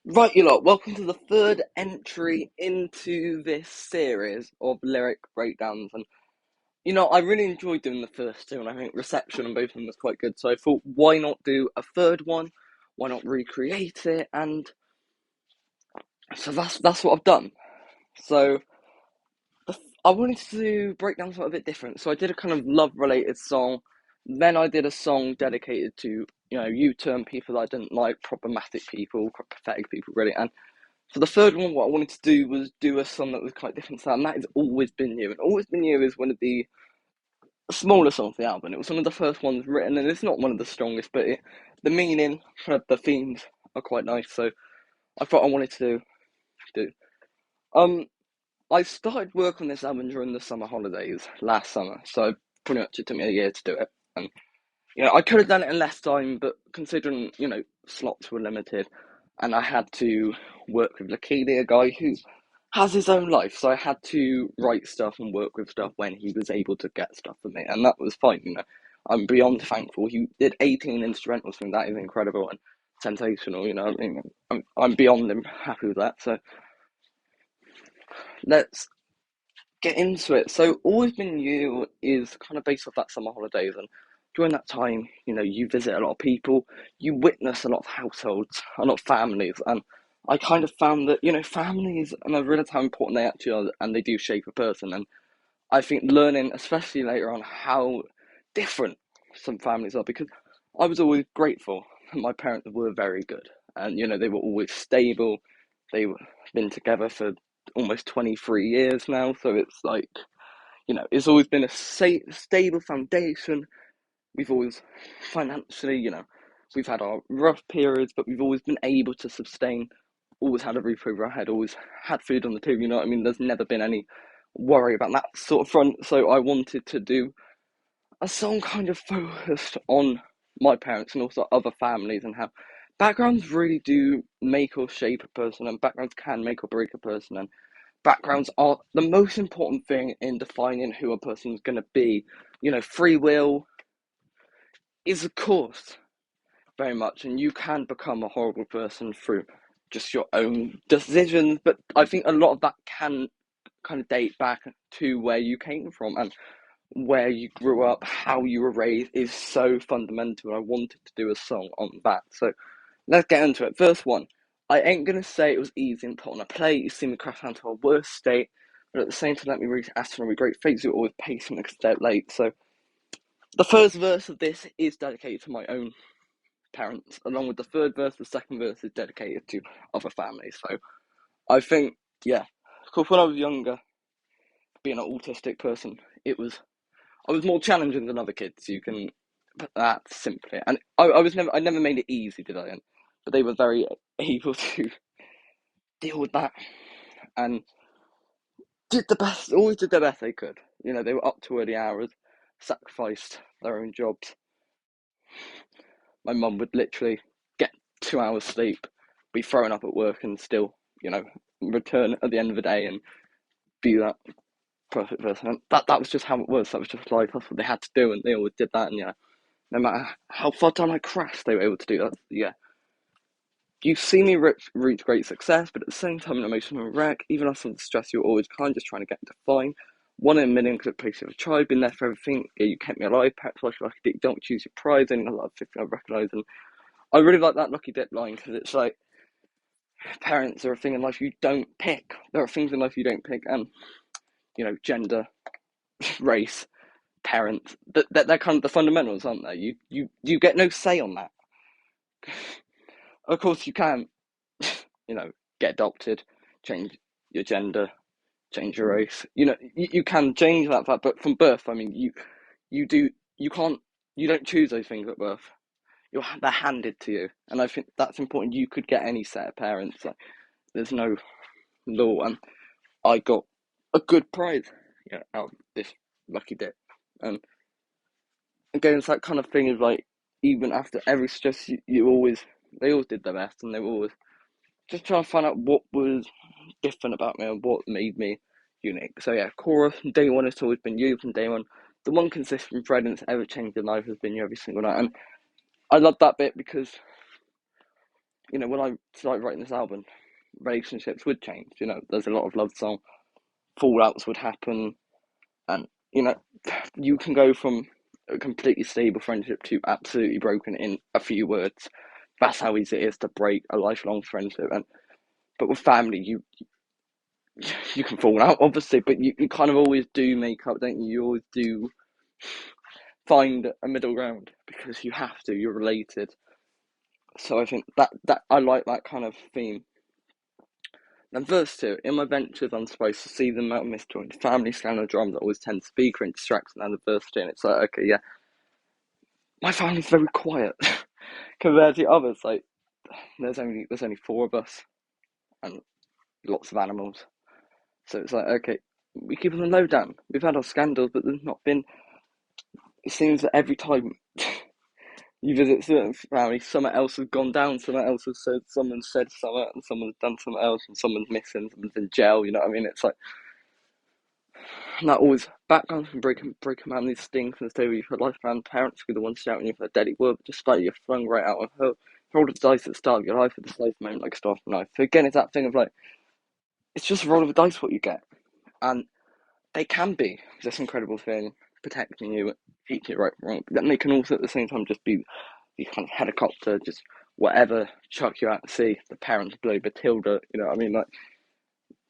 Right, you lot, welcome to the third entry into this series of lyric breakdowns. And I really enjoyed doing the first two, and I think reception on both of them was quite good. So I thought, why not do a third one? Why not recreate it? And so that's what I've done. So I wanted to break down something a bit different. So I did a kind of love related song. Then I did a song dedicated to, U-turn people that I didn't like, problematic people, quite pathetic people, really. And for the third one, what I wanted to do was do a song that was quite different to that, and that is Always Been You. And Always Been You is one of the smaller songs of the album. It was one of the first ones written, and it's not one of the strongest, but the meaning, the themes are quite nice, so I thought I wanted to do. Um, I started work on this album during the summer holidays last summer, so pretty much it took me a year to do it. And I could have done it in less time, but considering slots were limited, and I had to work with Lakini, a guy who has his own life, so I had to write stuff and work with stuff when he was able to get stuff for me, and that was fine. I'm beyond thankful. He did 18 instrumentals for me. That is incredible and sensational. I'm beyond happy with that. So let's get into it. So, Always Been You is kind of based off that summer holidays, and during that time, you visit a lot of people, you witness a lot of households, a lot of families, and I kind of found that, families, and I realized how important they actually are, and they do shape a person. And I think learning, especially later on, how different some families are, because I was always grateful that my parents were very good, and, they were always stable. They've been together for almost 23 years now, so it's like, it's always been a stable foundation. We've always financially, we've had our rough periods, but we've always been able to sustain, always had a roof over our head, always had food on the table, you know what I mean? There's never been any worry about that sort of front. So I wanted to do a song kind of focused on my parents and also other families, and how backgrounds really do make or shape a person, and backgrounds can make or break a person, and backgrounds are the most important thing in defining who a person's going to be. Free will is, of course, very much, and you can become a horrible person through just your own decisions, but I think a lot of that can kind of date back to where you came from and where you grew up, how you were raised is so fundamental. And I wanted to do a song on that. So let's get into it. First one, I ain't gonna say it was easy and put on a plate. You see me crash down to a worse state, but at the same time, let me reach astronomical great fate. You always patient and step late. So the first verse of this is dedicated to my own parents, along with the third verse. The second verse is dedicated to other families. So I think, yeah, because when I was younger, being an autistic person, I was more challenging than other kids. You can put that simply, and I never made it easy, did I? But they were very able to deal with that and did the best. Always did the best they could. They were up to early hours, sacrificed their own jobs. My mum would literally get 2 hours sleep, be thrown up at work, and still, return at the end of the day and be that perfect person. And that was just how it was. That was just life. That's what they had to do, and they always did that. And no matter how far down I crashed, they were able to do that. Yeah. You see me reach great success, but at the same time, an emotional wreck. Even after the stress, you're always kind, just trying to get defined. One in a million could place of a tribe, been there for everything. Yeah, you kept me alive. Perhaps like a lucky dick, don't choose your prize. Only a lot of 50 I recognise. And I really like that lucky dip line, because it's like, parents are a thing in life you don't pick. There are things in life you don't pick, and gender, race, parents. They're kind of the fundamentals, aren't they? You get no say on that. Of course, you can, you know, get adopted, change your gender, change your race. You can change that fact, but from birth, I mean, you do you can't you don't choose those things at birth. They're handed to you, and I think that's important. You could get any set of parents. Like, there's no law, and I got a good prize, out of this lucky dip. And again, it's that kind of thing of like, even after every stress, they always did their best, and they were always just trying to find out what was different about me and what made me unique. So yeah, chorus, day one has always been you from day one. The one consistent thread that's ever changed in life has been you every single night. And I love that bit because when I started writing this album, relationships would change. There's a lot of love song, fallouts would happen, and you can go from a completely stable friendship to absolutely broken in a few words. That's how easy it is to break a lifelong friendship. But with family, you can fall out, obviously, but you kind of always do make up, don't you? You always do find a middle ground because you have to. You're related. So I think that I like that kind of theme. And verse 2, in my ventures I'm supposed to see them out misjoined. Family scandal drums that always tend to speak and distract, and then the verse 2, and it's like, okay, yeah, my family's very quiet compared to others. Like, there's only four of us and lots of animals. So it's like, okay, we keep on the low down. We've had our scandals, but there's not been. It seems that every time you visit certain families, something else has gone down, something else has said, someone's said something, and someone's done something else, and someone's missing, someone's in jail. You know what I mean? It's like, and that always background from breaking families stings and stay with you for life. Parents be the ones shouting you for a deadly word, but just like you're flung right out of her. Roll the dice at the start of your life, at the slave moment, like a star from life. So again, it's that thing of like, it's just a roll of the dice what you get, and they can be this incredible thing protecting you, teach you right from wrong. But then they can also at the same time just be the kind of helicopter, just whatever, chuck you out to sea. The parents blow Batilda, you know what I mean? Like,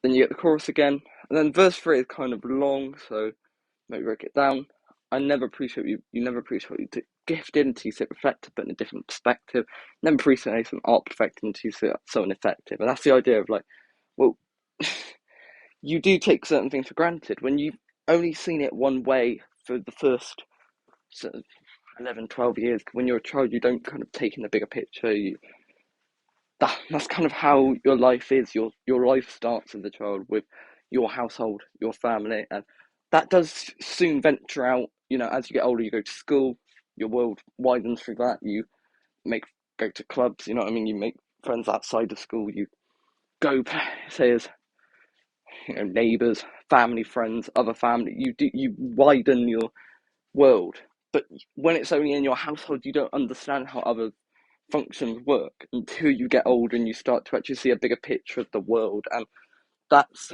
then you get the chorus again, and then verse 3 is kind of long, so maybe break it down. I never appreciate you. You never appreciate what you gifted until you see it reflected, but in a different perspective. Never appreciate some art perfected until you see it so ineffective. And that's the idea of like, well, you do take certain things for granted when you've only seen it one way for the first sort of 11, 12 years. When you're a child, you don't kind of take in the bigger picture. That's kind of how your life is. Your life starts as a child with your household, your family, and that does soon venture out. As you get older, you go to school. Your world widens through that. You make go to clubs. You know what I mean. You make friends outside of school. You go, say, as neighbours, family, friends, other family. You widen your world, but when it's only in your household, you don't understand how other functions work until you get older and you start to actually see a bigger picture of the world. And that's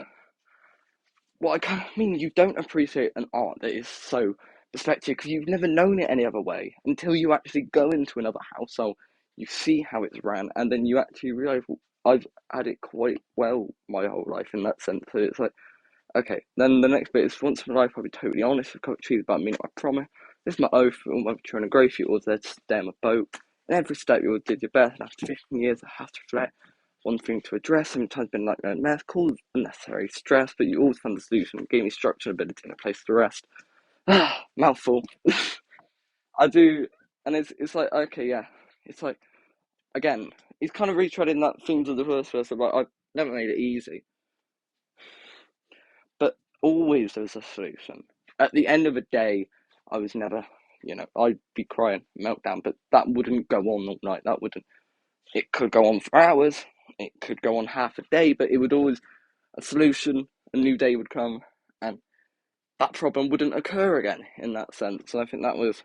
what I kind of mean. You don't appreciate an art that is so perspective because you've never known it any other way until you actually go into another household. You see how it's ran, and then you actually realize, well, I've had it quite well my whole life in that sense. So it's like, okay, then the next bit is once in my life I'll be totally honest with coaches about me, not my promise. This is my oath, and whether trying to grace you or there to stay on a boat. In every step you did your best, and after 15 years I have to reflect. One thing to address, sometimes been like no mess, caused unnecessary stress, but you always found the solution, gave me structure and ability and a place to rest. Mouthful. I do, and it's like, okay, yeah. It's like, again, he's kind of retreading that themes of the first verse about I've never made it easy. But always there was a solution. At the end of the day, I was never, I'd be crying, meltdown, but that wouldn't go on all night. That wouldn't, it could go on for hours, it could go on half a day, but it would always, a solution, a new day would come, and that problem wouldn't occur again in that sense. And I think that was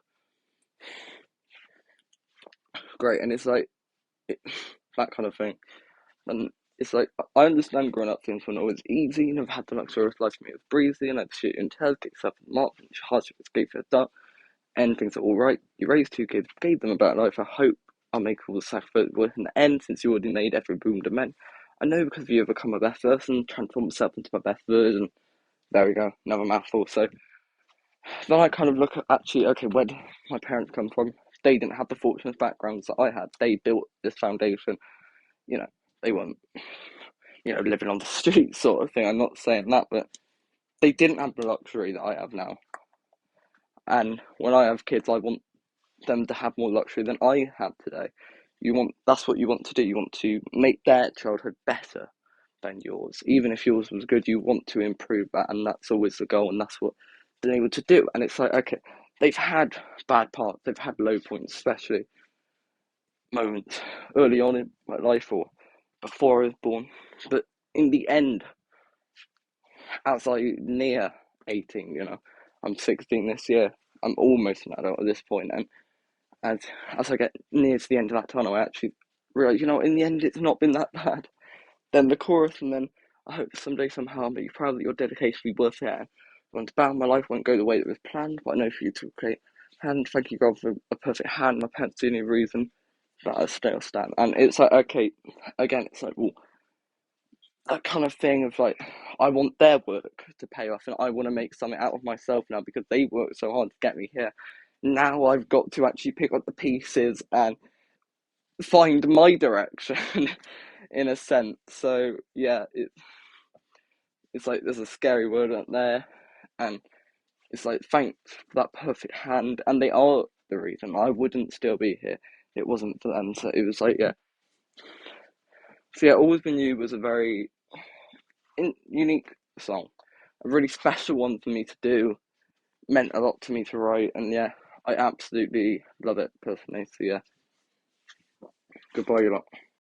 great. And it's like, that kind of thing. And it's like, I understand growing up things were not always easy, and I've had the luxury of life for me it was breezy, and I'd shoot in tails, get yourself in the mark, and hardship escape for the dark. And things are all right. You raised two kids, gave them a better life. I hope I'll make all the sacrifice worth in the end, since you already made every boom to men. I know because of you, I've become a best person, transformed myself into my best version. There we go, another mouthful. So then I kind of look at actually, okay, where did my parents come from? They didn't have the fortunate backgrounds that I had. They built this foundation. You know, they weren't, living on the street sort of thing. I'm not saying that, but they didn't have the luxury that I have now. And when I have kids, I want them to have more luxury than I have today. That's what you want to do. You want to make their childhood better than yours. Even if yours was good, you want to improve that, and that's always the goal, and that's what they're able to do. And it's like, okay, they've had bad parts, they've had low points, especially moments early on in my life or before I was born. But in the end, as I near 18, I'm 16 this year. I'm almost an adult at this point, and as I get near to the end of that tunnel, I actually realize, in the end, it's not been that bad. Then the chorus, and then I hope someday somehow I'll make you proud that your dedication will be worth it. And when it's bound, my life won't go the way that was planned, but I know for you to create. And thank you, God, for a perfect hand. My parents do any reason that I still stand. And it's like, okay, again, it's like, well, that kind of thing of like, I want their work to pay off, and I want to make something out of myself now because they worked so hard to get me here. Now I've got to actually pick up the pieces and find my direction in a sense. So yeah, it's like there's a scary word out there, and it's like thanks for that perfect hand, and they are the reason I wouldn't still be here. It wasn't for them, so it was like yeah. So yeah, Always Been You was a very unique song, a really special one for me to do. Meant a lot to me to write, and yeah, I absolutely love it personally. So yeah, goodbye, you lot.